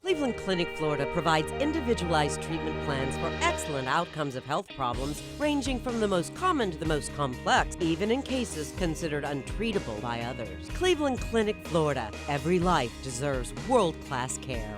Cleveland Clinic, Florida provides individualized treatment plans for excellent outcomes of health problems ranging from the most common to the most complex, even in cases considered untreatable by others. Cleveland Clinic, Florida. Every life deserves world-class care.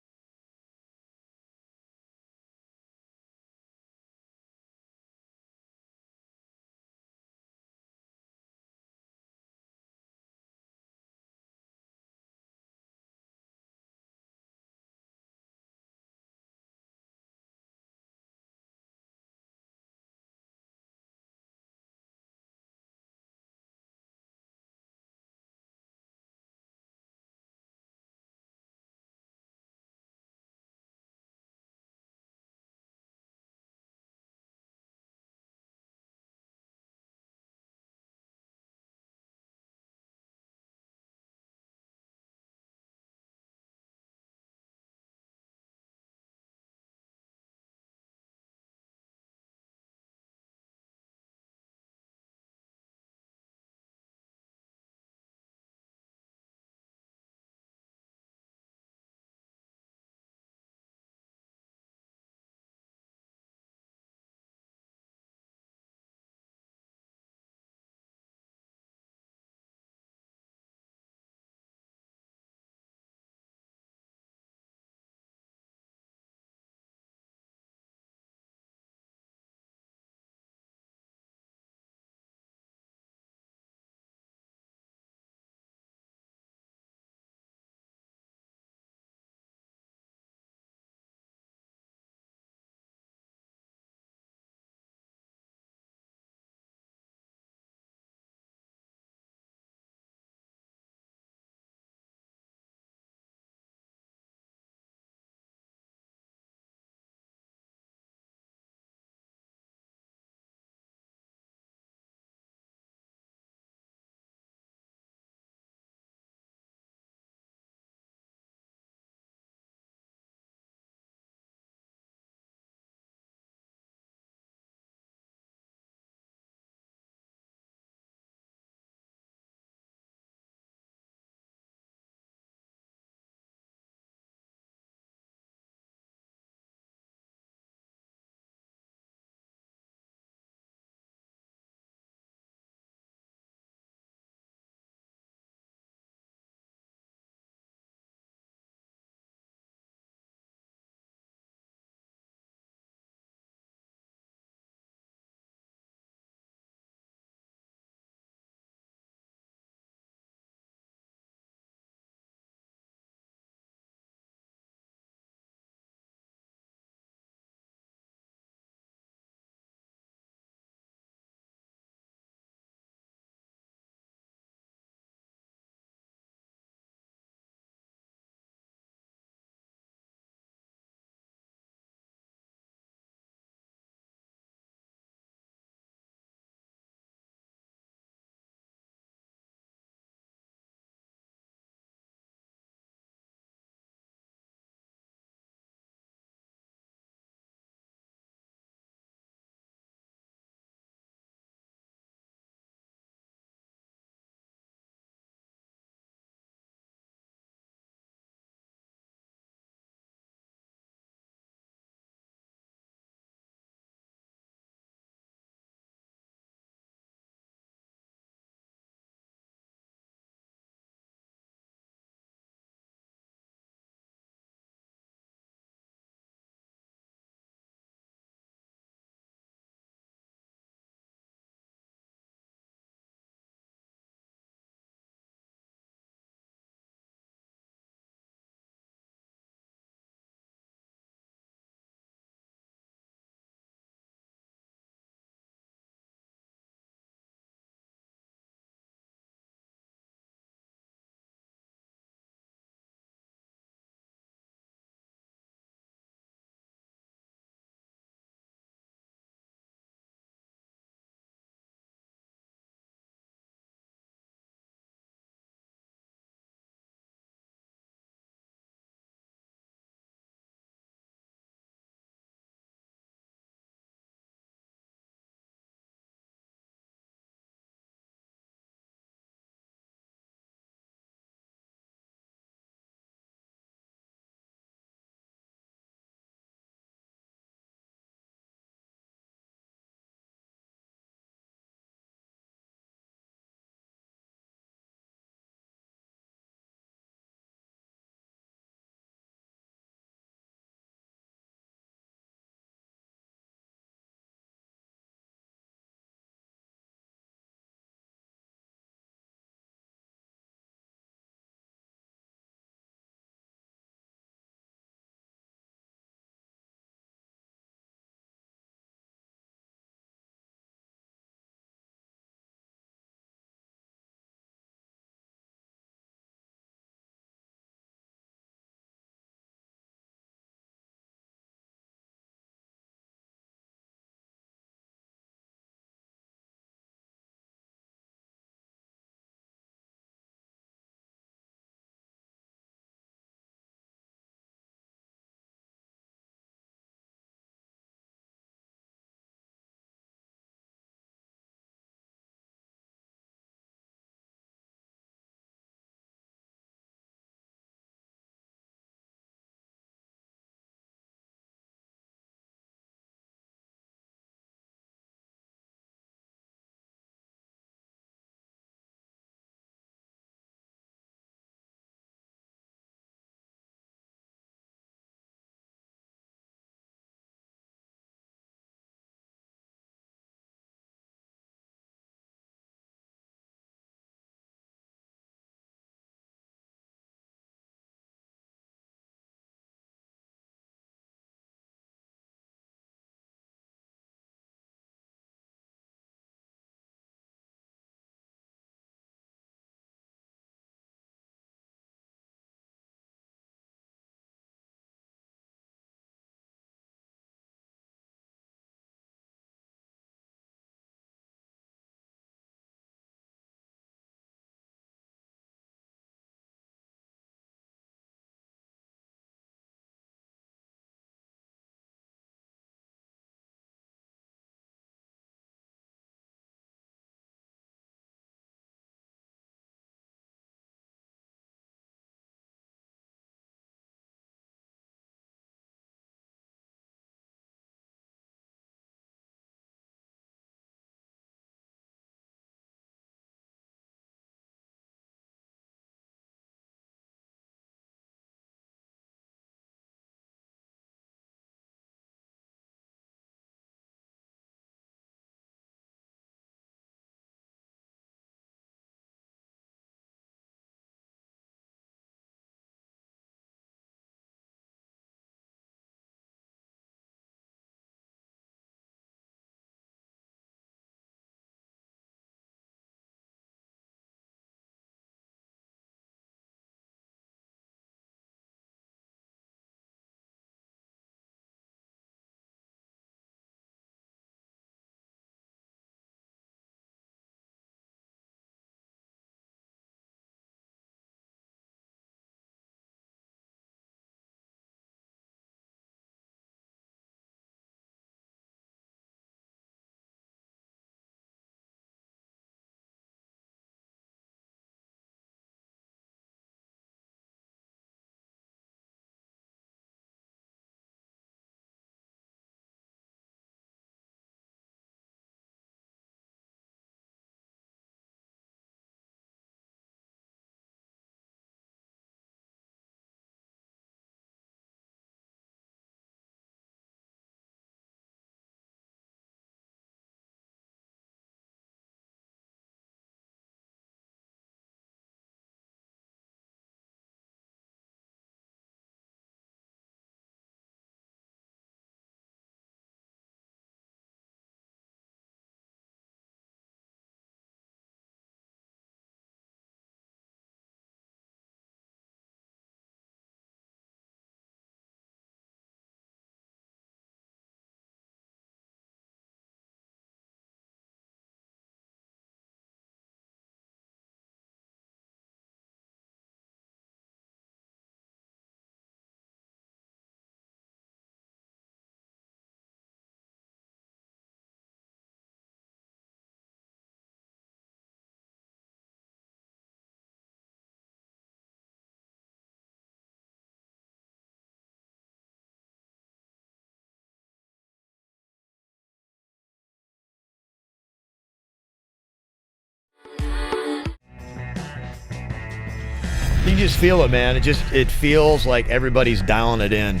You just feel it, man. It feels like everybody's dialing it in.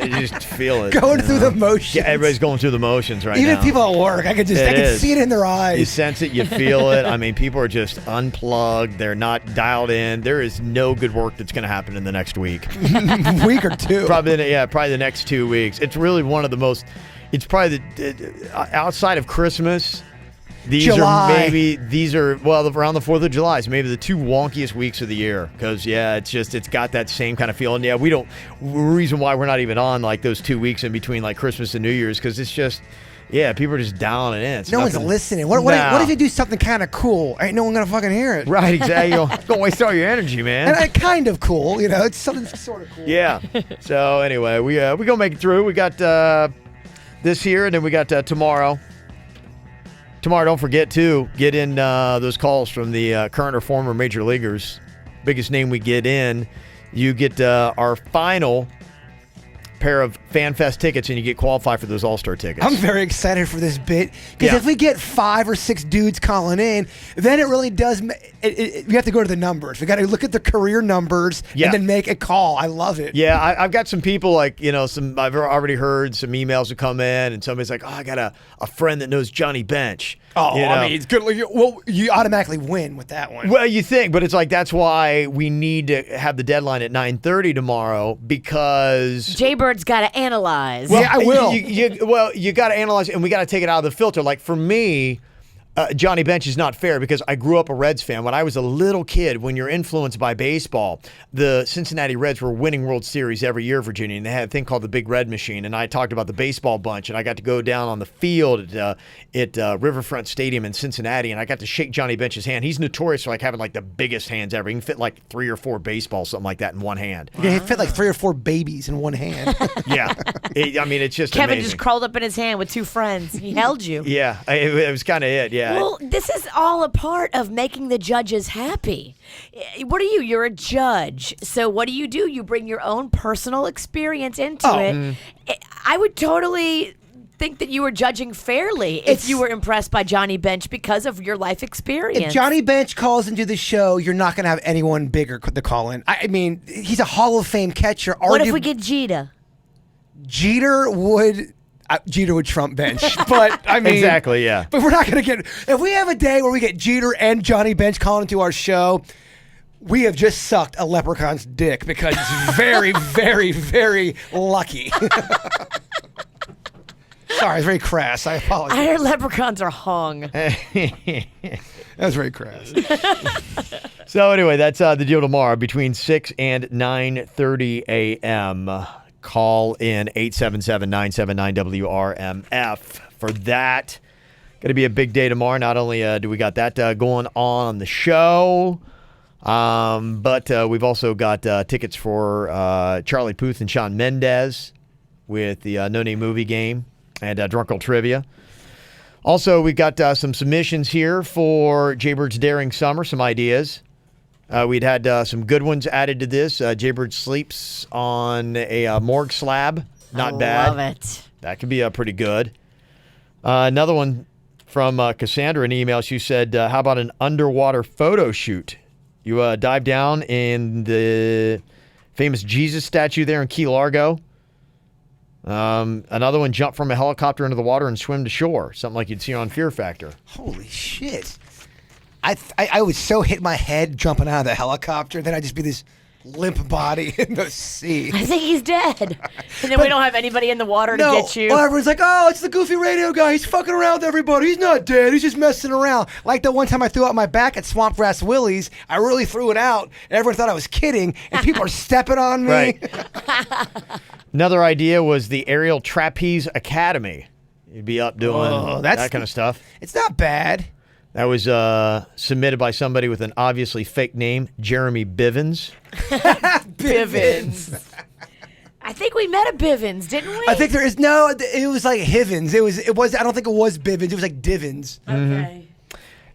You just feel it. Going through the motions. Yeah, everybody's going through the motions right now. Even people at work, I can see it in their eyes. You sense it, you feel it. I mean, people are just unplugged. They're not dialed in. There is no good work that's going to happen in the next week. Week or two. Probably the next 2 weeks. It's really one of the most. It's probably outside of Christmas. These are around the 4th of July. So maybe the two wonkiest weeks of the year because it's got that same kind of feeling. Yeah, we don't. Reason why we're not even on like those 2 weeks in between like Christmas and New Year's because it's just. Yeah, people are just dialing it in. No one's listening. What if you do something kind of cool? Ain't no one gonna fucking hear it. Right, exactly. Don't waste all your energy, man. And kind of cool, it's something sort of cool. Yeah. So anyway, we gonna make it through. We got this here, and then we got tomorrow. Tomorrow, don't forget to get in those calls from the current or former major leaguers. Biggest name we get in, you get our final pair of FanFest tickets, and you get qualified for those All-Star tickets. I'm very excited for this bit because if we get 5 or 6 dudes calling in, then it really does. You have to go to the numbers. We got to look at the career numbers and then make a call. I love it. Yeah, I've got some people I've already heard some emails that come in, and somebody's like, "Oh, I got a friend that knows Johnny Bench." Oh, I mean, it's good. Well, you automatically win with that one. Well, you think, but it's like that's why we need to have the deadline at 9:30 tomorrow because Jaybird's got to analyze. Well, I will. You got to analyze, and we got to take it out of the filter. Like for me, Johnny Bench is not fair because I grew up a Reds fan. When I was a little kid, when you're influenced by baseball, the Cincinnati Reds were winning World Series every year, Virginia, and they had a thing called the Big Red Machine. And I talked about the baseball bunch, and I got to go down on the field at Riverfront Stadium in Cincinnati, and I got to shake Johnny Bench's hand. He's notorious for having the biggest hands ever. He can fit 3 or 4 baseballs, something like that, in one hand. Yeah, he fit 3 or 4 babies in one hand. Yeah, it's just Kevin amazing. just crawled up in his hand with 2 friends. He held you. Yeah, it was kind of it. Yeah. Well, this is all a part of making the judges happy. What are you? You're a judge. So what do? You bring your own personal experience into it. I would totally think that you were judging fairly if you were impressed by Johnny Bench because of your life experience. If Johnny Bench calls into the show, you're not going to have anyone bigger to call in. I mean, he's a Hall of Fame catcher. What if we get Jeter? Jeter would trump Bench, but I mean exactly, yeah. But we're not going to get. If we have a day where we get Jeter and Johnny Bench calling into our show, we have just sucked a leprechaun's dick because it's very, very, very lucky. Sorry, it's very crass. I apologize. I heard leprechauns are hung. That's very crass. So anyway, that's the deal tomorrow between 6 and 9:30 a.m. Call in 877-979-WRMF for that. Going to be a big day tomorrow. Not only do we got that going on the show, but we've also got tickets for Charlie Puth and Shawn Mendes with the No Name Movie Game and Drunkle Trivia. Also, we've got some submissions here for Jaybird's Daring Summer, some ideas. We'd had some good ones added to this. Jaybird sleeps on a morgue slab. Not bad. Love it. That could be pretty good. Another one from Cassandra, an email. She said, how about an underwater photo shoot? You dive down in the famous Jesus statue there in Key Largo. Another one, jump from a helicopter into the water and swim to shore. Something like you'd see on Fear Factor. Holy shit. I would so hit my head jumping out of the helicopter, then I'd just be this limp body in the sea. I think he's dead. And then we don't have anybody in the water to get you. Well, everyone's like, oh, it's the goofy radio guy. He's fucking around with everybody. He's not dead. He's just messing around. Like the one time I threw out my back at Swampgrass Willie's, I really threw it out. Everyone thought I was kidding, and people are stepping on me. Right. Another idea was the Aerial Trapeze Academy. You'd be up doing that kind of stuff. It's not bad. That was submitted by somebody with an obviously fake name, Jeremy Bivens. Bivens. I think we met a Bivens, didn't we? I think there is it was like Hivens. It was I don't think it was Bivens. It was like Divins. Okay. Mm-hmm.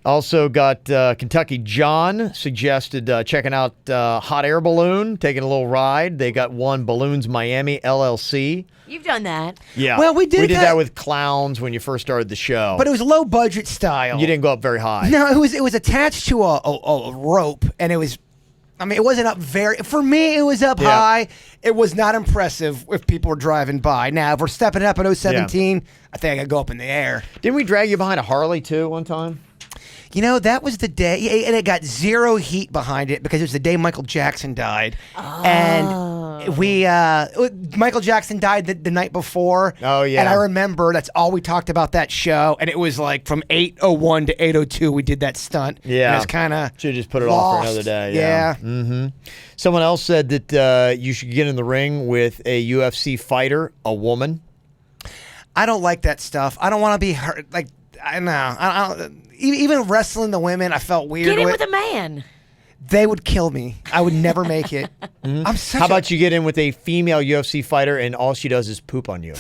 Also got Kentucky John suggested checking out Hot Air Balloon, taking a little ride. They got one Balloons Miami LLC. You've done that. Yeah. Well, we did that with clowns when you first started the show. But it was low budget style. You didn't go up very high. No, it was attached to a rope, and it was I mean, it wasn't up for me, it was up high. It was not impressive if people were driving by. Now, if we're stepping up in 017, I think I could go up in the air. Didn't we drag you behind a Harley, too, one time? You know, that was the day, and it got zero heat behind it because it was the day Michael Jackson died. And Michael Jackson died the night before. Oh, yeah. And I remember that's all we talked about that show. And it was like from 8:01 to 8:02, we did that stunt. Yeah. And it's kind of should just put it off for another day. Yeah. Mm-hmm. Someone else said that you should get in the ring with a UFC fighter, a woman. I don't like that stuff. I don't want to be hurt. Like, I know. I don't, even wrestling the women, I felt weird. Get in with a man. They would kill me. I would never make it. I'm such How about you get in with a female UFC fighter and all she does is poop on you?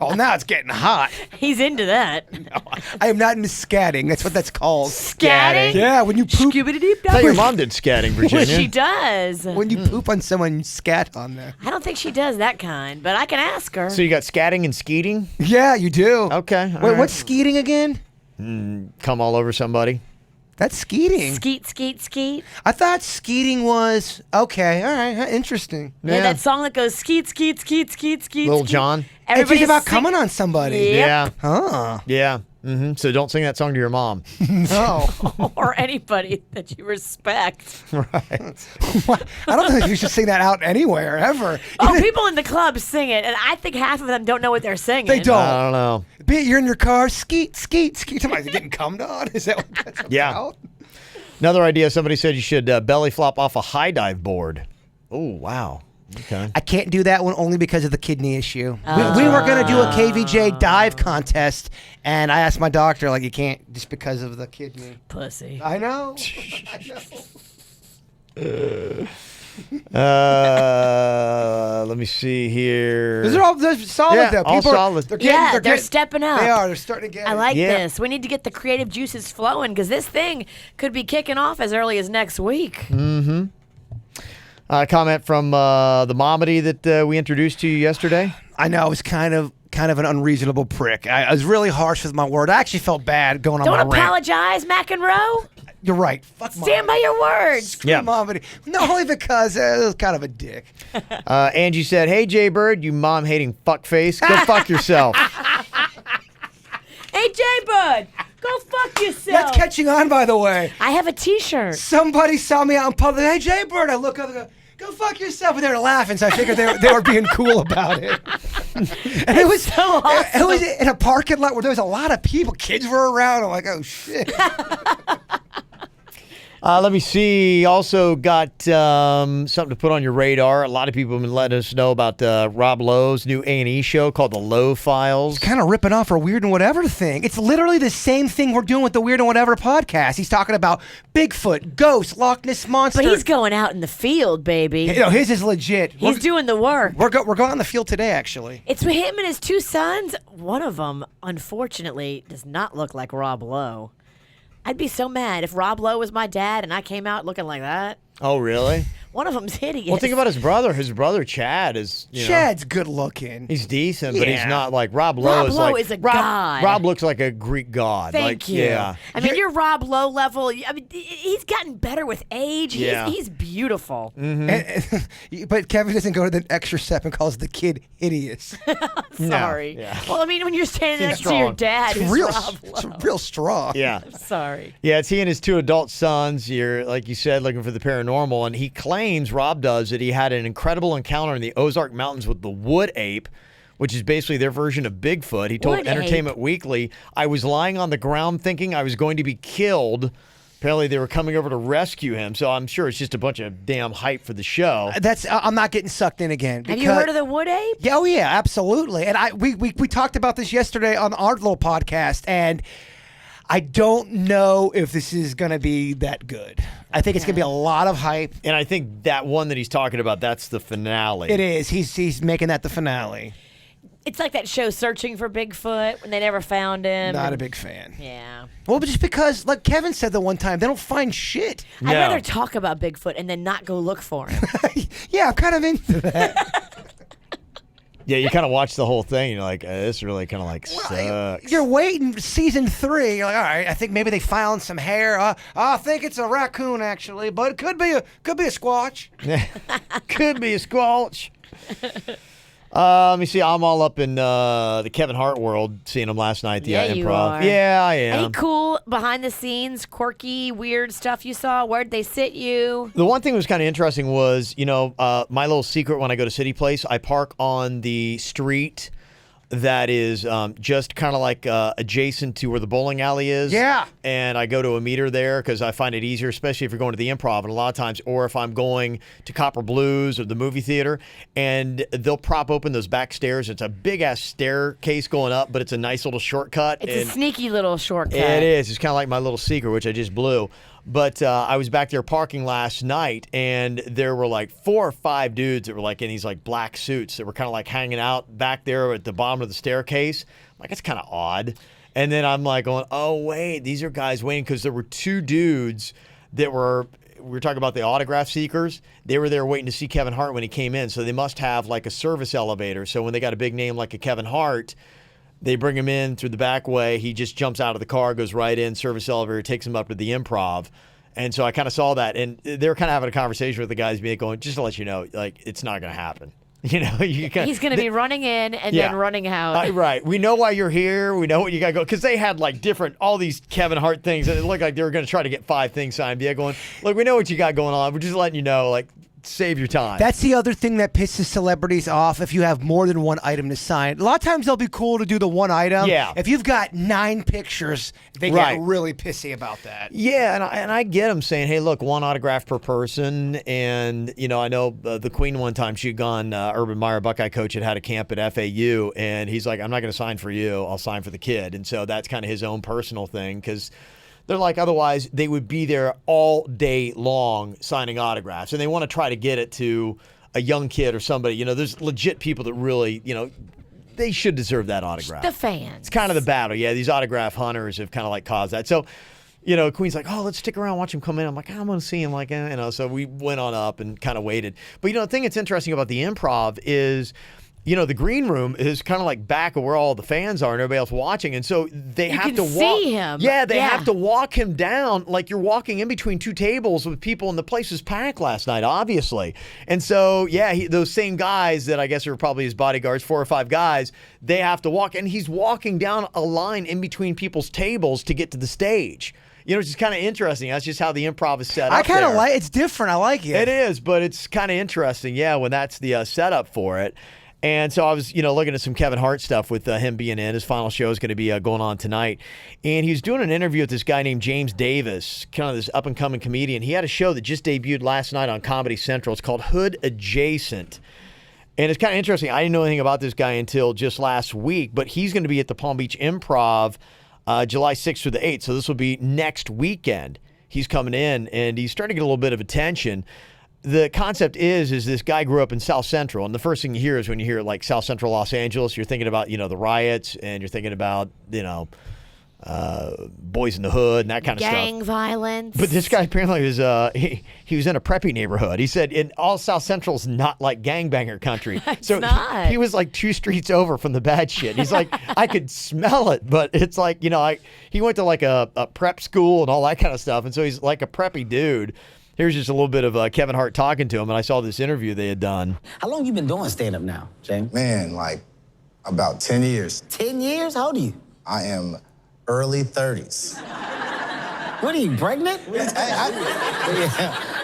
Oh, now it's getting hot. He's into that. No, I am not into scatting. That's what that's called. Scatting? Yeah, when you poop. I thought your mom did scatting, Virginia. She does. When you poop on someone, you scat on them. I don't think she does that kind, but I can ask her. So you got scatting and skeeting? Yeah, you do. Okay. Wait, what's skeeting again? Come all over somebody? That's skeeting. Skeet, skeet, skeet. I thought skeeting was okay. All right, interesting. Yeah, that song that goes skeet, skeet, skeet, skeet, skeet. Lil skeet. Jon? It's just about coming on somebody. Yep. Yeah. Huh. Yeah. So don't sing that song to your mom. No. Or anybody that you respect. Right. I don't think you should sing that out anywhere ever. Oh, people in the club sing it, and I think half of them don't know what they're singing. They don't. I don't know. You're in your car, skeet, skeet, skeet. Somebody's getting cummed on? Is that what that's about? Yeah. Another idea, somebody said you should belly flop off a high dive board. Oh, wow. Okay. I can't do that one only because of the kidney issue. We were going to do a KVJ dive contest, and I asked my doctor, like, you can't just because of the kidney. Pussy. I know. Let me see here. These are all solid, Yeah, though. all People solid. They're stepping up. They are. They're starting to get I like Yeah. this. We need to get the creative juices flowing because this thing could be kicking off as early as next week. Comment from the Momedy that we introduced to you yesterday. I know. I was kind of an unreasonable prick. I was really harsh with my word. I actually felt bad going on Don't my rant. apologize, McEnroe. You're right. Fuck Stand by your words. Yeah. Momedy. No, only because it was kind of a dick. Angie said, "Hey, Jay Bird, you mom-hating fuckface. Go fuck yourself." Hey, J-Bud, go fuck yourself. That's catching on, by the way. I have a T-shirt. Somebody saw me out in public. Hey, Jay Bird. I look up and go fuck yourself. And they were laughing, so I figured they were being cool about it. And it was so awesome. It was in a parking lot where there was a lot of people. Kids were around. I'm like, oh, shit. Let me see. Also got something to put on your radar. A lot of people have been letting us know about Rob Lowe's new A&E show called The Lowe Files. Kind of ripping off our Weird and Whatever thing. It's literally the same thing we're doing with the Weird and Whatever podcast. He's talking about Bigfoot, ghosts, Loch Ness Monster. But he's going out in the field, baby. You know, his is legit. He's doing the work. We're going on the field today, actually. It's with him and his two sons. One of them, unfortunately, does not look like Rob Lowe. I'd be so mad if Rob Lowe was my dad and I came out looking like that. Oh, really? One of them's hideous. Well, think about his brother. His brother, Chad, is, Chad's good looking. he's decent, but he's Yeah. not like Rob Lowe. Rob is Lowe like, is a god. Rob looks like a Greek god. Thank like, you. Yeah. I mean, you're Rob Lowe level. I mean, he's gotten better with age. Yeah. He's beautiful. But Kevin doesn't go to the extra step and calls the kid hideous. Sorry. yeah. Well, I mean, when you're standing Seems next to your strong. dad, It's who's real, Rob it's Lowe. real strong. Yeah. Sorry. Yeah, it's he and his two adult sons. You're, like you said, looking for the paranormal. And he claims, Rob does, that he had an incredible encounter in the Ozark Mountains with the wood ape, which is basically their version of Bigfoot. He told Wood Entertainment Weekly, "I was lying on the ground thinking I was going to be killed." Apparently, they were coming over to rescue him. So I'm sure it's just a bunch of damn hype for the show. I'm not getting sucked in again. Have you heard of the wood ape? Yeah, oh yeah, absolutely. And we talked about this yesterday on our little podcast, and I don't know if this is going to be that good. I think it's going to be a lot of hype. And I think that one that he's talking about, that's the finale. It is. He's making that the finale. It's like that show Searching for Bigfoot when they never found him. Not a big fan. Yeah. Well, but just because, like Kevin said the one time, they don't find shit. I'd No. rather talk about Bigfoot and then not go look for him. Yeah, I'm kind of into that. Yeah, you kind of watch the whole thing. And you're like, this really kind of like sucks. You're waiting season 3. You're like, all right, I think maybe they found some hair. I think it's a raccoon actually, but it could be a squatch. Could be a squelch. Let me see. I'm all up in the Kevin Hart world, seeing him last night at the You Improv. are. Yeah, I am. Any cool behind the scenes, quirky, weird stuff you saw? Where'd they sit you? The one thing that was kind of interesting was, my little secret when I go to City Place, I park on the street that is just kind of like adjacent to where the bowling alley is. Yeah. And I go to a meter there because I find it easier, especially if you're going to the Improv. And a lot of times, or if I'm going to Copper Blues or the movie theater, and they'll prop open those back stairs. It's a big-ass staircase going up, but it's a nice little shortcut. It's a sneaky little shortcut. It is. It's kind of like my little secret, which I just blew. But I was back there parking last night, and there were like 4 or 5 dudes that were like in these like black suits that were kind of like hanging out back there at the bottom of the staircase. I'm like, it's kind of odd. And then I'm like going, oh, wait, these are guys waiting, because there were 2 dudes that we were talking about the autograph seekers. They were there waiting to see Kevin Hart when he came in. So they must have like a service elevator. So when they got a big name like a Kevin Hart, they bring him in through the back way. He just jumps out of the car, goes right in, service elevator, takes him up to the Improv. And so I kind of saw that. And they were kind of having a conversation with the guys, being going, just to let you know, like, it's not going to happen. He's going to be running in and then running out. Right. We know why you're here. We know what you got to go. Because they had like all these Kevin Hart things. And it looked like they were going to try to get 5 things signed. Yeah, going, look, we know what you got going on. We're just letting you know, like, save your time. That's the other thing that pisses celebrities off if you have more than one item to sign. A lot of times they'll be cool to do the one item. Yeah. If you've got 9 pictures, they get really pissy about that. Yeah, and I get them saying, hey, look, 1 autograph per person. And, I know the Queen one time, she'd gone, Urban Meyer, Buckeye coach, had a camp at FAU. And he's like, I'm not going to sign for you. I'll sign for the kid. And so that's kind of his own personal thing, because they're like, otherwise they would be there all day long signing autographs, and they want to try to get it to a young kid or somebody. There's legit people that really, they should deserve that autograph. The fans. It's kind of the battle. Yeah, these autograph hunters have kind of like caused that. So, Queen's like, oh, let's stick around, watch him come in. I'm like, I'm going to see him. Like, so we went on up and kind of waited. But, the thing that's interesting about the Improv is, the green room is kind of like back of where all the fans are and everybody else watching. And so they have to walk. See him. Yeah, they have to walk him down like you're walking in between 2 tables with people, and the place was packed last night, obviously. And so, those same guys that I guess are probably his bodyguards, 4 or 5 guys, they have to walk. And he's walking down a line in between people's tables to get to the stage. It's just kind of interesting. That's just how the Improv is set up. I kind of like it's different. I like it. It is, but it's kind of interesting, when that's the setup for it. And so I was, looking at some Kevin Hart stuff with him being in. His final show is going to be going on tonight. And he was doing an interview with this guy named James Davis, kind of this up-and-coming comedian. He had a show that just debuted last night on Comedy Central. It's called Hood Adjacent. And it's kind of interesting. I didn't know anything about this guy until just last week, but he's going to be at the Palm Beach Improv July 6th through the 8th. So this will be next weekend. He's coming in, and he's starting to get a little bit of attention. The concept is this guy grew up in South Central, and the first thing you hear is when you hear like South Central Los Angeles, you're thinking about, the riots, and you're thinking about, boys in the hood and that kind of stuff. Gang violence. But this guy apparently was he was in a preppy neighborhood. He said in all South Central's not like gangbanger country. It's not. He was like 2 streets over from the bad shit. He's like, I could smell it, but it's like, he went to like a prep school and all that kind of stuff, and so he's like a preppy dude. Here's just a little bit of Kevin Hart talking to him, and I saw this interview they had done. How long you been doing stand-up now, James? Man, like about 10 years. 10 years? How old are you? I am early 30s. What are you, pregnant?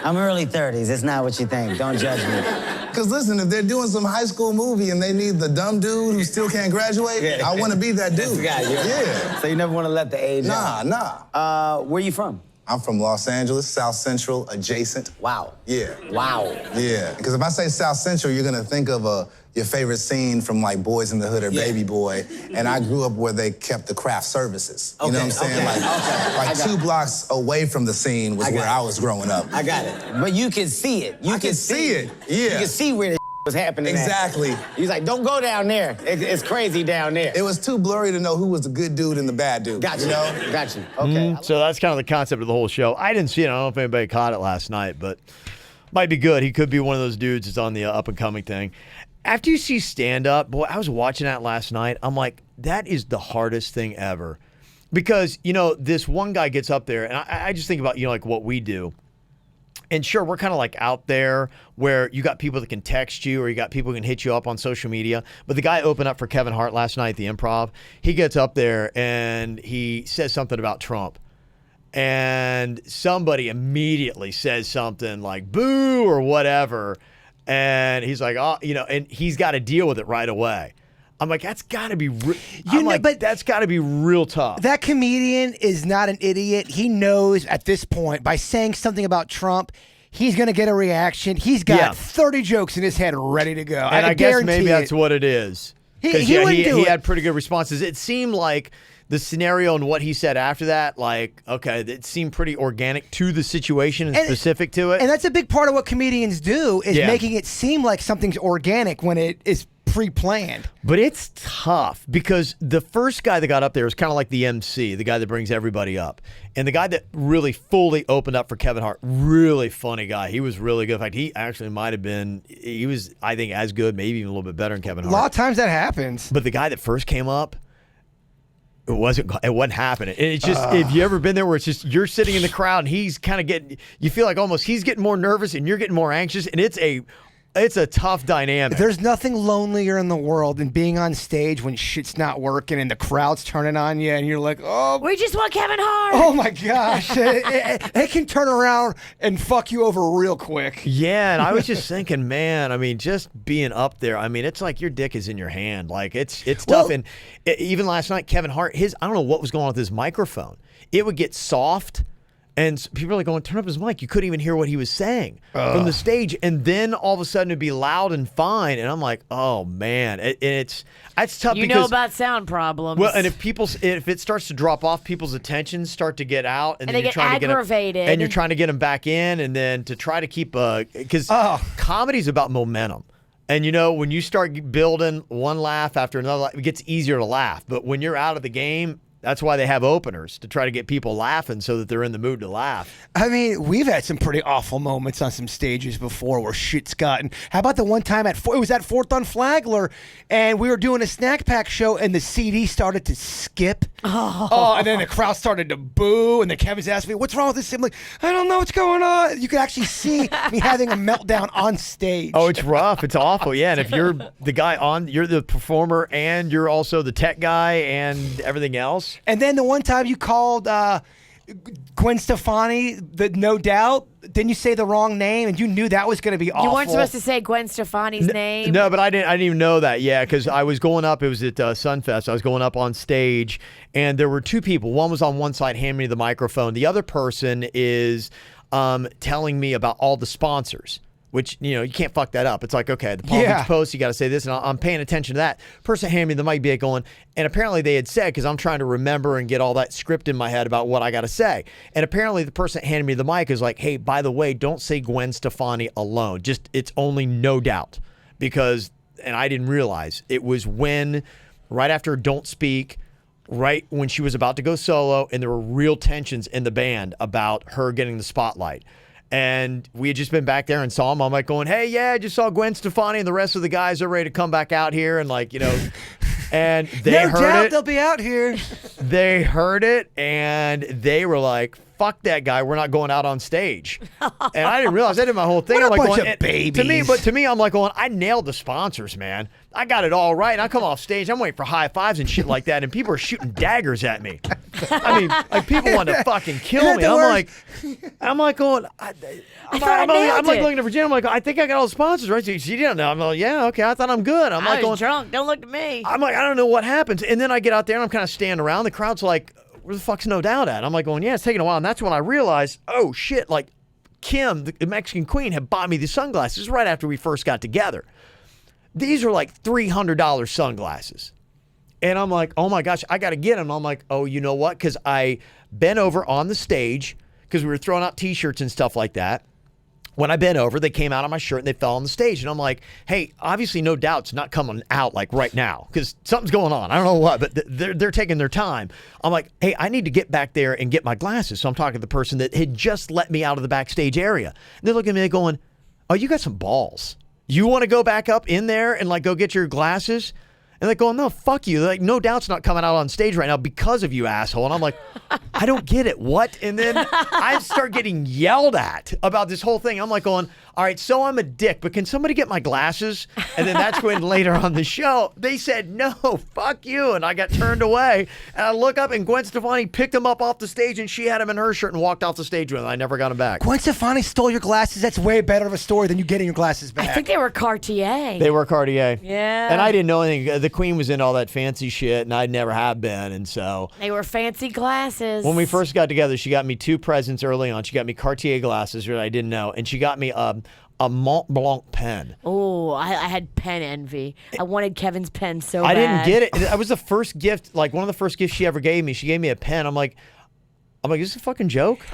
I'm early 30s. It's not what you think. Don't judge me. Because listen, if they're doing some high school movie and they need the dumb dude who still can't graduate, I want to be that dude. That's the guy, yeah. So you never want to let the age out? Nah. Where you from? I'm from Los Angeles, South Central, adjacent. Wow. Yeah. Wow. Yeah, because if I say South Central, you're gonna think of your favorite scene from like Boys in the Hood or Baby Boy, and I grew up where they kept the craft services. You know what I'm saying? Like 2 blocks away from the scene was where I was growing up. I got it. But you can see it. I can see it. Yeah. You can see where the was happening. Exactly. He's like, don't go down there. It's crazy down there. It was too blurry to know who was the good dude and the bad dude. Got you. You know? Got you. Okay. So that's kind of the concept of the whole show. I didn't see it. I don't know if anybody caught it last night, but might be good. He could be one of those dudes that's on the up-and-coming thing. After you see stand-up, boy, I was watching that last night. I'm like, that is the hardest thing ever. Because, this one guy gets up there, and I just think about, like what we do. And sure, we're kind of like out there where you got people that can text you or you got people who can hit you up on social media. But the guy opened up for Kevin Hart last night at the Improv. He gets up there and he says something about Trump. And somebody immediately says something like boo or whatever. And he's like, oh, and he's got to deal with it right away. I'm like, that's got to be but that's got to be real tough. That comedian is not an idiot. He knows at this point, by saying something about Trump, he's going to get a reaction. He's got 30 jokes in his head ready to go. And I guess maybe that's what it is. He had pretty good responses. It seemed like the scenario and what he said after that, like, okay, it seemed pretty organic to the situation and specific to it. And that's a big part of what comedians do, is making it seem like something's organic when it is pre-planned. But it's tough because the first guy that got up there was kind of like the MC, the guy that brings everybody up. And the guy that really fully opened up for Kevin Hart, really funny guy. He was really good. In fact, he actually might have been, he was, I think, as good, maybe even a little bit better than Kevin Hart. A lot of times that happens. But the guy that first came up, it wasn't happening. It's just, if you ever been there where it's just, you're sitting in the crowd and he's kind of getting, you feel like almost he's getting more nervous and you're getting more anxious, and it's a tough dynamic. There's nothing lonelier in the world than being on stage when shit's not working and the crowd's turning on you and you're like, oh, We just want Kevin Hart. oh my gosh. it can turn around and fuck you over real quick. Yeah, and I was just thinking, man, I mean, just being up there, I mean, it's like your dick is in your hand. Like, it's tough. And even last night, Kevin Hart, I don't know what was going on with his microphone. It would get soft. And people are like going, turn up his mic. You couldn't even hear what he was saying from the stage. And then all of a sudden it'd be loud and fine. And I'm like, oh, man. It's tough. You know about sound problems. Well, and if it starts to drop off, people's attentions start to get out. And then they get aggravated. And you're trying to get them back in. And then to try to keep, because comedy's about momentum. And, when you start building one laugh after another laugh, it gets easier to laugh. But when you're out of the game, that's why they have openers, to try to get people laughing so that they're in the mood to laugh. I mean, we've had some pretty awful moments on some stages before where shit's gotten. How about the one time it was at 4th on Flagler, and we were doing a snack pack show, and the CD started to skip. And then the crowd started to boo, and the Kevin's asking me, what's wrong with this? I'm like, I don't know what's going on. You could actually see me having a meltdown on stage. Oh, it's rough. It's awful. Yeah, and if you're the guy you're the performer, and you're also the tech guy and everything else. And then the one time you called Gwen Stefani, the No Doubt, didn't you say the wrong name? And you knew that was going to be awful. You weren't supposed to say Gwen Stefani's name. No, but I didn't even know that. Yeah, because I was going up. It was at Sunfest. I was going up on stage, and there were two people. One was on one side, handing me the microphone. The other person is telling me about all the sponsors. Which, you can't fuck that up. It's like, okay, the Palm Beach Post, you got to say this, and I'm paying attention to that. Person handed me the mic, be going, and apparently they had said, because I'm trying to remember and get all that script in my head about what I got to say. And apparently the person handed me the mic is like, hey, by the way, don't say Gwen Stefani alone. Just, it's only No Doubt. Because, and I didn't realize, it was right after Don't Speak, right when she was about to go solo, and there were real tensions in the band about her getting the spotlight. And we had just been back there and saw him. I'm like going, hey, yeah, I just saw Gwen Stefani and the rest of the guys are ready to come back out here. And and they no heard doubt it. They'll be out here. They heard it and they were like, fuck that guy. We're not going out on stage. And I didn't realize. I did my whole thing. What I'm a like bunch going, of babies. To me, I'm like going, I nailed the sponsors, man. I got it all right. And I come off stage. I'm waiting for high fives and shit like that. And people are shooting daggers at me. I mean, like people want to fucking kill me. I'm like going, I'm like looking at Virginia. I'm like, I think I got all the sponsors right. She didn't know. I'm like, yeah, okay. I thought I'm good. I'm like I was drunk. Don't look at me. I'm like, I don't know what happens. And then I get out there and I'm kind of standing around. The crowd's like, where the fuck's No Doubt at? I'm like going, yeah, it's taking a while. And that's when I realized, oh shit, like Kim, the Mexican queen, had bought me these sunglasses right after we first got together. These are like $300 sunglasses. And I'm like, oh my gosh, I got to get them. I'm like, oh, you know what? Because I bent over on the stage because we were throwing out T-shirts and stuff like that. When I bent over, they came out on my shirt and they fell on the stage. And I'm like, hey, obviously No Doubt's not coming out like right now because something's going on. I don't know what, but they're taking their time. I'm like, hey, I need to get back there and get my glasses. So I'm talking to the person that had just let me out of the backstage area. And they're looking at me going, oh, you got some balls. You want to go back up in there and like go get your glasses? And they're going, no, fuck you. They're like, no doubt's not coming out on stage right now because of you, asshole. And I'm like, I don't get it. What? And then I start getting yelled at about this whole thing. I'm like going, all right, so I'm a dick, but can somebody get my glasses? And then that's when later on the show, they said, no, fuck you. And I got turned away. And I look up and Gwen Stefani picked him up off the stage and she had him in her shirt and walked off the stage with him. I never got him back. Gwen Stefani stole your glasses. That's way better of a story than you getting your glasses back. I think they were Cartier. They were Cartier. Yeah. And I didn't know anything. The Queen was in all that fancy shit, and I never have been. And so They were fancy glasses. when we first got together, she got me 2 presents early on. She got me Cartier glasses that I didn't know, and she got me a Mont Blanc pen. Oh, I had pen envy. I wanted Kevin's pen so bad. I didn't get it. That was the first gift, like one of the first gifts she ever gave me. She gave me a pen. I'm like, is this a fucking joke?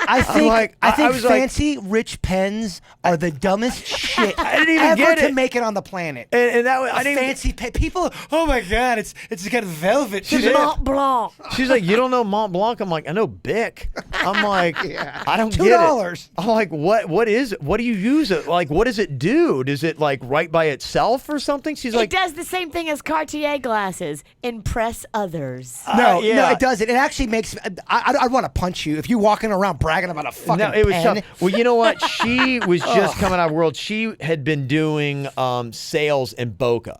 I think I was like- fancy rich pens are the dumbest shit I didn't even ever get to it. make it on the planet. And that was, A I didn't. fancy pen. People, oh my God, it's got velvet. She's tip. Mont Blanc. She's like, you don't know Mont Blanc? I'm like, I know Bic. I'm like, I don't get $2. it. I'm like, what is it? What do you use it? Like, what does it do? Does it like write by itself or something? She's It like, does the same thing as Cartier glasses. Impress others. No, yeah. no, it doesn't. It actually makes. I'd want to punch you if you walking around bragging about a fucking no, it was pen. tough. Well, you know what? She was just coming out of World. She had been doing sales in Boca.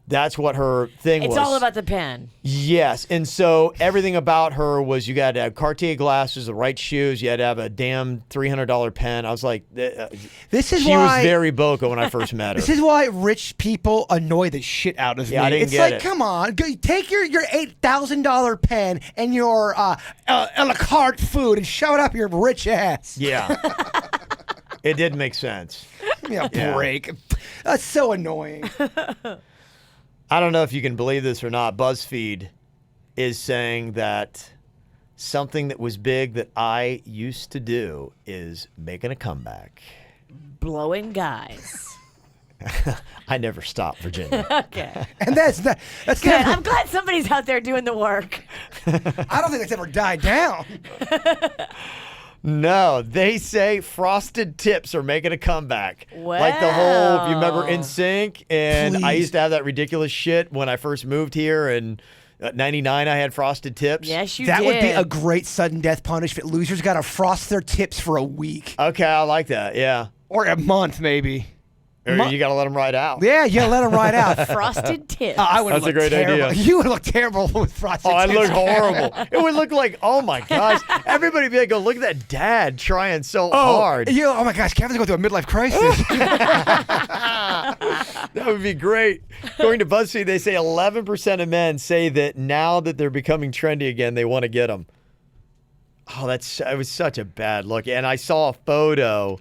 That's what her thing was. It's all about the pen. Yes, and so everything about her was you got to have Cartier glasses, the right shoes. You had to have a damn $300 pen. I was like, This is she why was very Boca when I first met her. This is why rich people annoy the shit out of me. I didn't it's get like, it. come on, take your $8,000 pen and your a la carte food and shove it up your rich ass. Yeah, it did make sense. Give me a break. That's so annoying. I don't know if you can believe this or not. BuzzFeed is saying that something that was big that I used to do is making a comeback. Blowing guys. I never stopped, Virginia. Okay. And that's Good. never, I'm glad somebody's out there doing the work. I don't think that's ever died down. No, they say frosted tips are making a comeback. Like the whole, if you remember Wow. NSYNC, and I Please. used to have that ridiculous shit when I first moved here, and at 99 I had frosted tips. Yes, you That did. would be a great sudden death punishment. Losers got to frost their tips for a week Okay, I like that, yeah. or a month, maybe. Or you got to let them ride out. Yeah, you gotta let them ride out. Frosted tips. I would That's a look great terrible. idea. You would look terrible with frosted Oh, I tips. look horrible. It would look like, oh my gosh. Everybody would be like, oh, look at that dad trying so hard. Oh my gosh, Kevin's going through a midlife crisis. That would be great. According to BuzzFeed, they say 11% of men say that now that they're becoming trendy again, they want to get them. Oh, it was such a bad look. And I saw a photo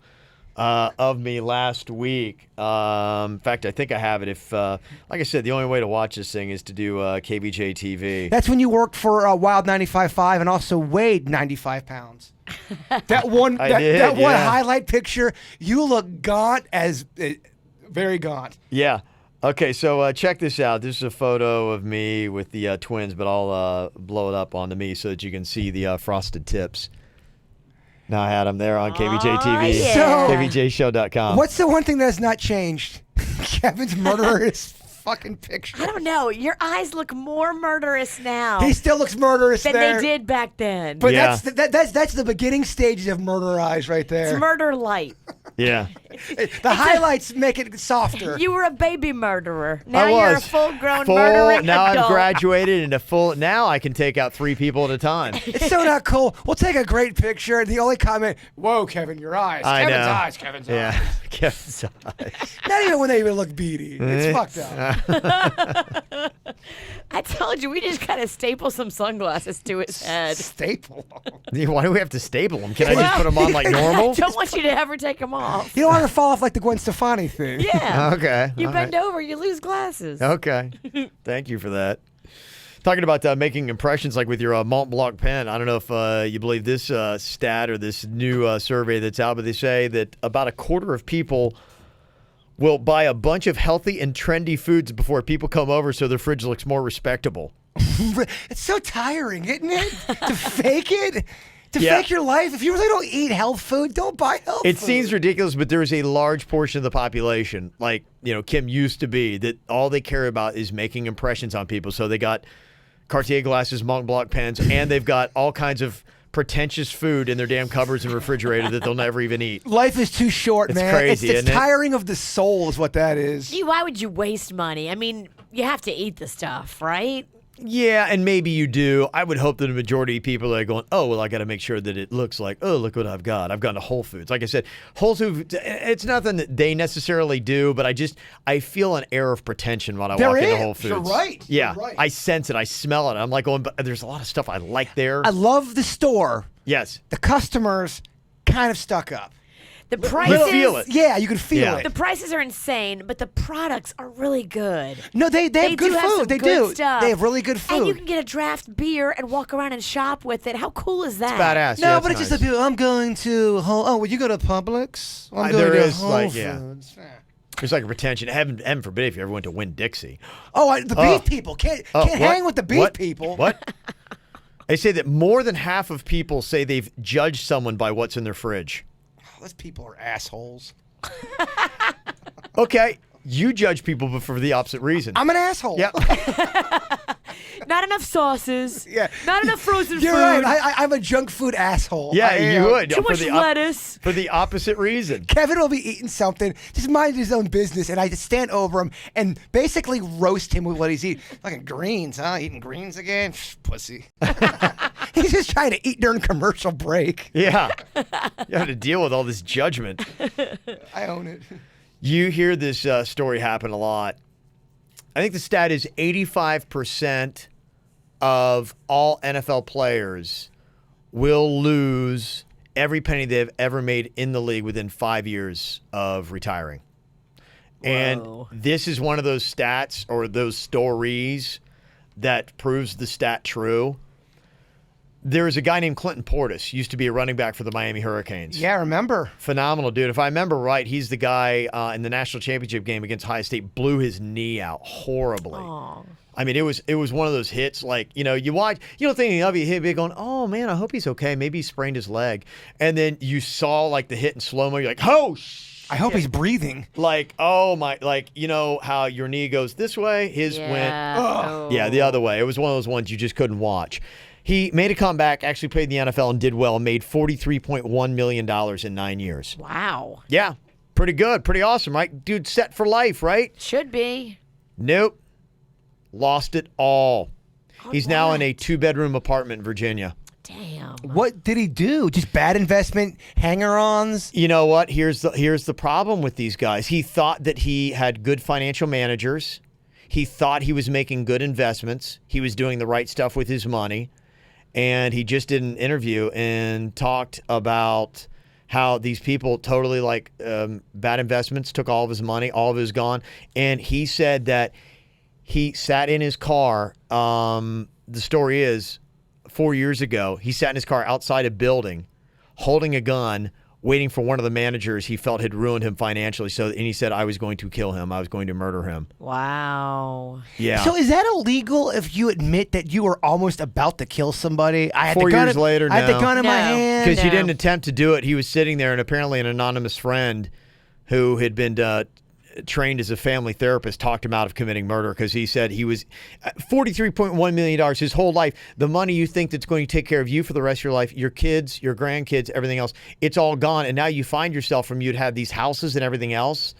of me last week. In fact, I think I have it. If, like I said, the only way to watch this thing is to do KVJ TV. That's when you worked for Wild 95.5 and also weighed 95 pounds. That one, I that, did, that one yeah. highlight picture, you look gaunt as very gaunt. Yeah. Okay, so check this out. This is a photo of me with the twins, but I'll blow it up onto me so that you can see the frosted tips. Now I had them there on KVJ TV, yeah. So- KVJshow.com. What's the one thing that has not changed? Kevin's murderous fucking picture. I don't know. Your eyes look more murderous now He still looks murderous than there. they did back then. But Yeah. that's the beginning stages of murder eyes right there. It's murder light. Yeah. The highlights make it softer. You were a baby murderer. Now I you're a was. full-grown murdering Now adult. I've graduated into full. Now I can take out 3 people at a time. It's so not cool. We'll take a great picture. And the only comment, whoa, Kevin, your eyes. I Kevin's know. eyes, Kevin's Yeah. eyes. Kevin's eyes. Not even when they even look beady. It's fucked up. I told you, we just kind of staple some sunglasses to his head. Staple. Why do we have to staple them? Can I just put them on like normal? I don't want you to ever take them off. You don't want to fall off like the Gwen Stefani thing. Yeah. Okay. You all bend right. over, you lose glasses. Okay. Thank you for that. Talking about making impressions like with your Mont Blanc pen. I don't know if you believe this stat or this new survey that's out, but they say that about a quarter of people will buy a bunch of healthy and trendy foods before people come over so their fridge looks more respectable. It's so tiring, isn't it? To fake it. To fake your life? If you really don't eat health food, don't buy health food. It seems ridiculous, but there is a large portion of the population, like, Kim used to be, that all they care about is making impressions on people. So they got Cartier glasses, Montblanc pens, and they've got all kinds of pretentious food in their damn cupboards and refrigerator that they'll never even eat. Life is too short, It's man. crazy, It's isn't it? tiring of the soul is what that is. Why would you waste money? I mean, you have to eat the stuff, right? Yeah, and maybe you do. I would hope that the majority of people are going, oh, well, I got to make sure that it looks like, oh, look what I've got. I've gone to Whole Foods. Like I said, Whole Foods, it's nothing that they necessarily do, but I feel an air of pretension when I walk into Whole Foods. You're right. Yeah, You're right. I sense it. I smell it. I'm like going, but there's a lot of stuff I like there. I love the store. Yes. The customers kind of stuck up. The prices, You feel it. Yeah, you can feel Yeah. it. The prices are insane, but the products are really good. No, they have do good have food. some They good do. stuff. They have really good food. And you can get a draft beer and walk around and shop with it. How cool is that? Badass. No, Yeah, but it's it's nice. just the people. I'm going to would you go to Publix? I'm There going to is, Whole like, yeah. Foods. There's like a pretension. Heaven forbid if you ever went to Winn-Dixie. Oh, the beef people can't What? hang with the beef What? people. What? They say that more than half of people say they've judged someone by what's in their fridge. Those people are assholes. Okay, you judge people, but for the opposite reason. I'm an asshole. Yeah. Not enough sauces. Yeah. Not enough frozen You're food. right. I'm a junk food asshole. Yeah, I am. you would. Too for much the lettuce. For the opposite reason. Kevin will be eating something, just mind his own business, and I just stand over him and basically roast him with what he's eating. Fucking greens, huh? Eating greens again? Pussy. He's just trying to eat during commercial break. Yeah. You have to deal with all this judgment. I own it. You hear this story happen a lot. I think the stat is 85% of all NFL players will lose every penny they've ever made in the league within 5 years of retiring. And this is one of those stats or those stories that proves the stat true. There's a guy named Clinton Portis, used to be a running back for the Miami Hurricanes. Yeah, remember. Phenomenal dude. If I remember right, he's the guy in the national championship game against Ohio State, blew his knee out horribly. I mean, it was one of those hits like, you watch, you don't think of it, you hit it going, oh man, I hope he's okay. Maybe he sprained his leg. And then you saw like the hit in slow-mo, you're like, oh shit. I hope he's breathing. Like, oh my, like, how your knee goes this way, his went, yeah, the other way. It was one of those ones you just couldn't watch. He made a comeback, actually played in the NFL and did well, made $43.1 million in 9 years. Wow. Yeah, pretty good, pretty awesome, right? Dude, set for life, right? Should be. Nope. Lost it all. He's now in a 2-bedroom apartment in Virginia. Damn. What did he do? Just bad investment hanger-ons? You know what? Here's the problem with these guys. He thought that he had good financial managers. He thought he was making good investments. He was doing the right stuff with his money. And he just did an interview and talked about how these people totally bad investments, took all of his money, all of it was gone. And he said that he sat in his car. The story is 4 years ago, he sat in his car outside a building holding a gun, waiting for one of the managers he felt had ruined him financially. And he said, I was going to kill him. I was going to murder him. Wow. Yeah. So is that illegal if you admit that you were almost about to kill somebody? I had 4 the gun years later, I had the no. gun in my No. hand. Because he No. didn't attempt to do it. He was sitting there, and apparently an anonymous friend who had been trained as a family therapist talked him out of committing murder because he said he was $43.1 million his whole life. The money you think that's going to take care of you for the rest of your life, your kids, your grandkids, everything else, it's all gone. And now you find yourself from you'd have these houses and everything else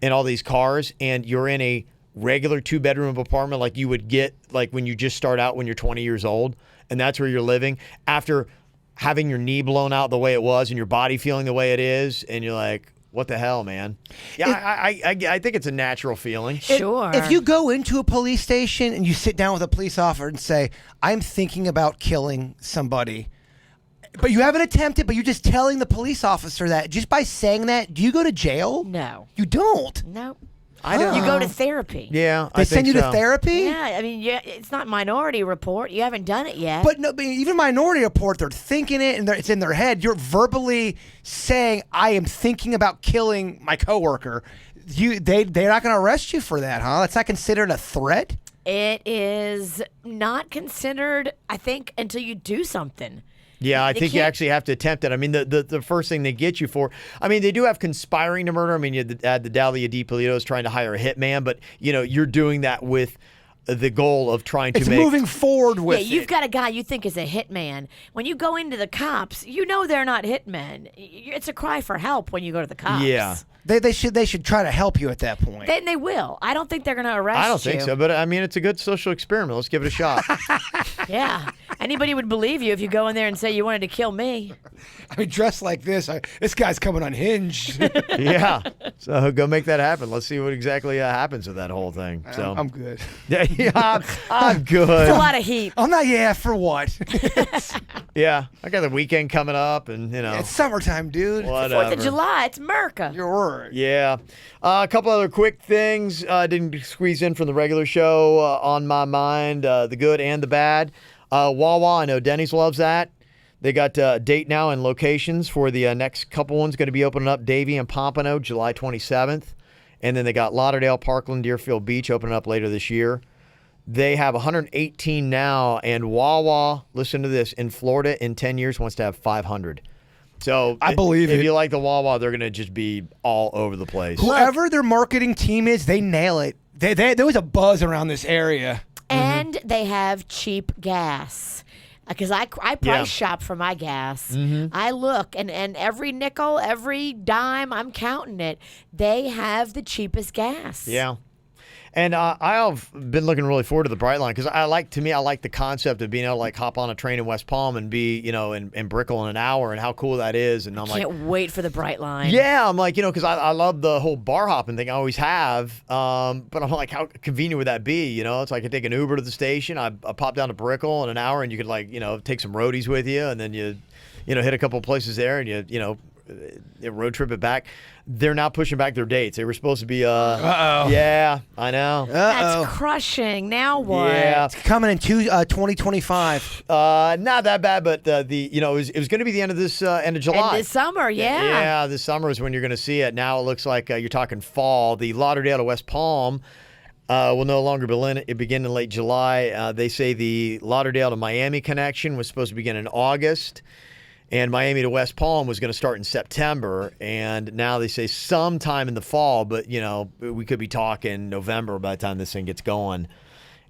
and all these cars, and you're in a regular 2-bedroom apartment like you would get like when you just start out when you're 20 years old, and that's where you're living after having your knee blown out the way it was and your body feeling the way it is, and you're like, what the hell, man? Yeah, I think it's a natural feeling. Sure. If you go into a police station and you sit down with a police officer and say, I'm thinking about killing somebody, but you haven't attempted, but you're just telling the police officer that, just by saying that, do you go to jail? No. You don't. Nope. I don't. You go to therapy. Yeah, They I send think you so. to therapy? Yeah, I mean, it's not Minority Report. You haven't done it yet. But no, but even Minority Report, they're thinking it and it's in their head. You're verbally saying, I am thinking about killing my coworker. They're not going to arrest you for that, huh? That's not considered a threat? It is not considered, I think, until you do something. Yeah, I They think you can't- actually have to attempt it. I mean, the first thing they get you for, I mean, they do have conspiring to murder. I mean, you had the Dalia DiPolito's trying to hire a hitman, but, you're doing that with the goal of trying to It's make. moving forward with Yeah, you've it. got a guy you think is a hitman. When you go into the cops, you know they're not hitmen. It's a cry for help when you go to the cops. Yeah. They should try to help you at that point. Then they will. I don't think they're going to arrest you. I don't think so, but I mean, it's a good social experiment. Let's give it a shot. Yeah. Anybody would believe you if you go in there and say you wanted to kill me. I mean, dressed like this, this guy's coming unhinged. Yeah. So go make that happen. Let's see what exactly happens with that whole thing. So I'm good. yeah, I'm good. It's a lot of heat. I'm not. Yeah, for what? Yeah, I got the weekend coming up, and It's summertime, dude. whatever. 4th of July. It's America. Your word. Yeah. A couple other quick things didn't squeeze in from the regular show on my mind, the good and the bad. Wawa, I know Denny's loves that. They got a date now and locations for the next couple ones going to be opening up. Davie and Pompano, July 27th. And then they got Lauderdale, Parkland, Deerfield Beach opening up later this year. They have 118 now, and Wawa, listen to this, in Florida in 10 years wants to have 500. So I believe if it. you like the Wawa, they're going to just be all over the place. Whoever their marketing team is, they nail it. There was a buzz around this area. And they have cheap gas. Because I price Yeah. shop for my gas. I look, and every nickel, every dime, I'm counting it. They have the cheapest gas. Yeah. And I've been looking really forward to the Brightline because I like the concept of being able to like hop on a train in West Palm and be, in Brickell in an hour and how cool that is. And I'm like, Can't wait for the Brightline. yeah, I'm like, because I love the whole bar hopping thing. I always have. But I'm like, how convenient would that be? It's like I take an Uber to the station. I pop down to Brickell in an hour and you could take some roadies with you and then you hit a couple of places there and you road trip it back. They're now pushing back their dates. They were supposed to be yeah, I know. That's crushing. Now what? Yeah. It's coming in 2025. Not that bad, but it was going to be the end of July. And this summer, yeah. Yeah, this summer is when you're going to see it. Now it looks like you're talking fall. The Lauderdale to West Palm will no longer begin in late July. They say the Lauderdale to Miami connection was supposed to begin in August. And Miami to West Palm was going to start in September, and now they say sometime in the fall, but, we could be talking November by the time this thing gets going.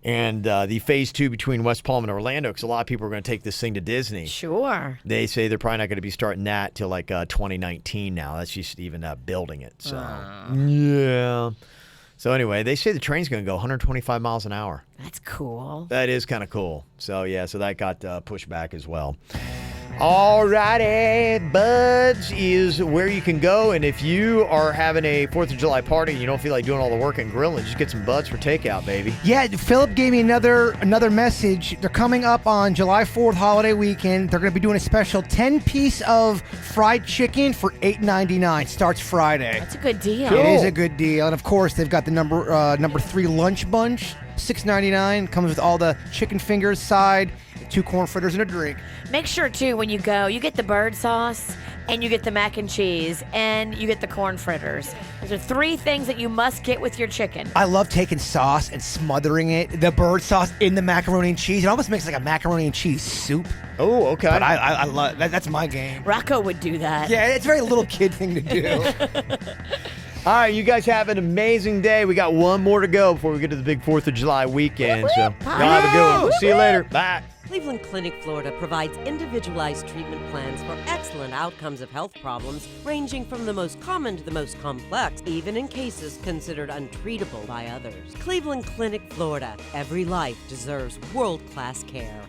And the phase 2 between West Palm and Orlando, because a lot of people are going to take this thing to Disney. Sure. They say they're probably not going to be starting that till like 2019 now. That's just even building it. So, yeah. So anyway, they say the train's going to go 125 miles an hour. That's cool. That is kind of cool. So, yeah, so that got pushed back as well. Alrighty, Buds is where you can go, and if you are having a 4th of July party and you don't feel like doing all the work and grilling, just get some Buds for takeout, baby. Yeah, Philip gave me another message. They're coming up on July 4th holiday weekend. They're going to be doing a special 10-piece of fried chicken for $8.99. Starts Friday. That's a good deal. It is a good deal, and of course they've got the number 3 lunch bunch, $6.99. Comes with all the chicken fingers, side, 2 corn fritters, and a drink. Make sure, too, when you go, you get the bird sauce, and you get the mac and cheese, and you get the corn fritters. Those are 3 things that you must get with your chicken. I love taking sauce and smothering it, the bird sauce in the macaroni and cheese. It almost makes like a macaroni and cheese soup. Oh, okay. But I love that. That's my game. Rocco would do that. Yeah, it's a very little kid thing to do. All right, you guys have an amazing day. We got one more to go before we get to the big 4th of July weekend. So y'all have a good one. We'll see you later. Bye. Cleveland Clinic, Florida provides individualized treatment plans for excellent outcomes of health problems ranging from the most common to the most complex, even in cases considered untreatable by others. Cleveland Clinic, Florida. Every life deserves world-class care.